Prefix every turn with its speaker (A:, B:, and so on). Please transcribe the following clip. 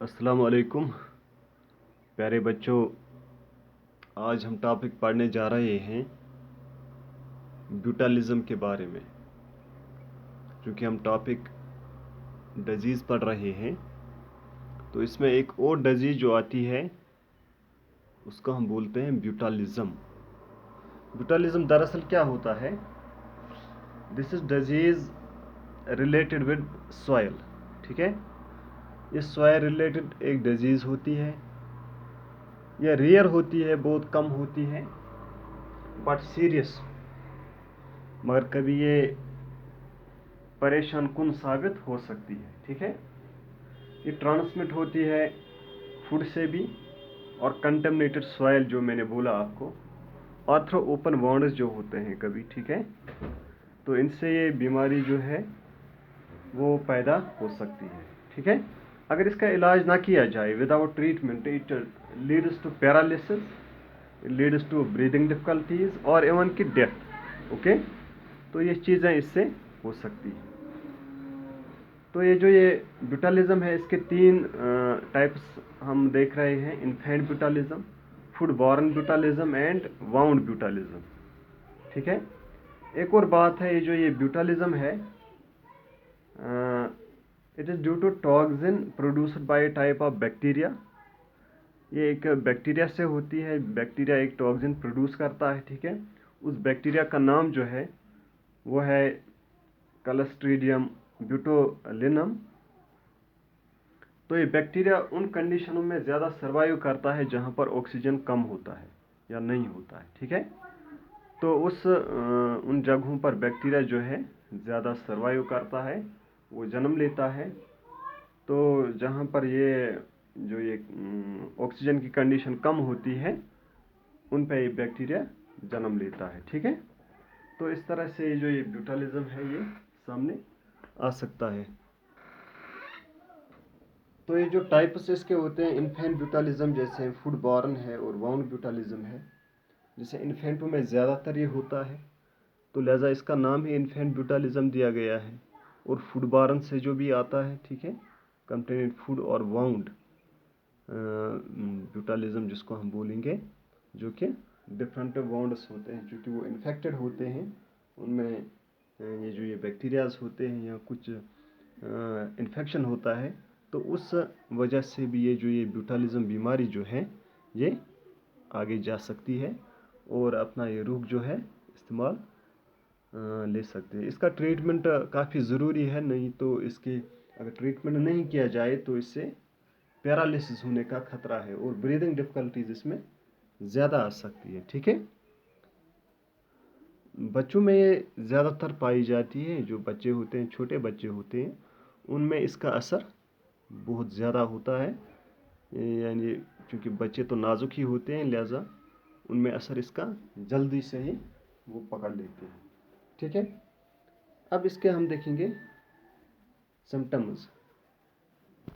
A: अस्सलाम वालेकुम प्यारे बच्चों। आज हम टॉपिक पढ़ने जा रहे हैं ब्यूटालिज्म के बारे में। क्योंकि हम टॉपिक डिजीज़ पढ़ रहे हैं तो इसमें एक और डिजीज़ जो आती है उसको हम बोलते हैं ब्यूटालिज्म। ब्यूटालिज्म दरअसल क्या होता है? This is disease related with soil. ठीक है, ये सॉइल रिलेटेड एक डिजीज़ होती है। यह रेयर होती है, बहुत कम होती है, बट सीरियस, मगर कभी ये परेशान कुन साबित हो सकती है। ठीक है, ये ट्रांसमिट होती है फूड से भी और कंटेमिनेटेड सॉइल जो मैंने बोला आपको, और थ्रू ओपन वाउंड्स जो होते हैं कभी। ठीक है, तो इनसे ये बीमारी जो है वो पैदा हो सकती है। ठीक है, अगर इसका इलाज ना किया जाए without treatment, it leads to paralysis, leads to breathing difficulties और इवन की डेथ। ओके, तो ये चीज़ें इससे हो सकती हैं। तो ये ब्यूटालिज्म है, इसके तीन टाइप्स हम देख रहे हैं: infant botulism, food borne botulism and wound botulism. ठीक है, एक और बात है, ये ब्यूटालिज्म है, it is due to toxin produced by type of bacteria. ये एक बैक्टीरिया से होती है। बैक्टीरिया एक टॉक्सिन प्रोड्यूस करता है। ठीक है, उस बैक्टीरिया का नाम जो है वो है क्लस्ट्रीडियम ब्यूटोलिनम। तो ये बैक्टीरिया उन कंडीशनों में ज़्यादा सर्वाइव करता है जहाँ पर ऑक्सीजन कम होता है या नहीं होता है। ठीक है, तो उन जगहों पर बैक्टीरिया जो है ज़्यादा सर्वाइव करता है, वो जन्म लेता है। तो जहाँ पर ये ऑक्सीजन की कंडीशन कम होती है उन पे ये बैक्टीरिया जन्म लेता है। ठीक है, तो इस तरह से ये ब्यूटालिज्म है ये सामने आ सकता है। तो ये जो टाइप्स इसके होते हैं, इन्फेंट ब्यूटालिज्म जैसे फूड बॉर्न है और वाउंड ब्यूटालिज्म है। जैसे इन्फेंटों में ज़्यादातर ये होता है तो लिहाजा इसका नाम ही इन्फेंट ब्यूटालिज्म दिया गया है। और फूड बॉर्न से जो भी आता है, ठीक है, कंटेनेड फूड और वाउंड ब्यूटालिज्म जिसको हम बोलेंगे, जो कि डिफरेंट वाउंड्स होते हैं, क्योंकि वो इन्फेक्टेड होते हैं, उनमें ये बैक्टीरियाज होते हैं या कुछ इन्फेक्शन होता है, तो उस वजह से भी ये ब्यूटालिज्म बीमारी जो है ये आगे जा सकती है और अपना ये रूप जो है इस्तेमाल ले सकते हैं। इसका ट्रीटमेंट काफ़ी ज़रूरी है, नहीं तो इसके अगर ट्रीटमेंट नहीं किया जाए तो इससे पैरालिसिस होने का खतरा है और ब्रीदिंग डिफ़िकल्टीज इसमें ज़्यादा आ सकती है। ठीक है, बच्चों में ये ज़्यादातर पाई जाती है। जो बच्चे होते हैं, छोटे बच्चे होते हैं, उनमें इसका असर बहुत ज़्यादा होता है। यानी क्योंकि बच्चे तो नाजुक ही होते हैं, लिहाजा उनमें असर इसका जल्दी से ही वो पकड़ लेते हैं। ठीक है, अब इसके हम देखेंगे सिम्टम्स।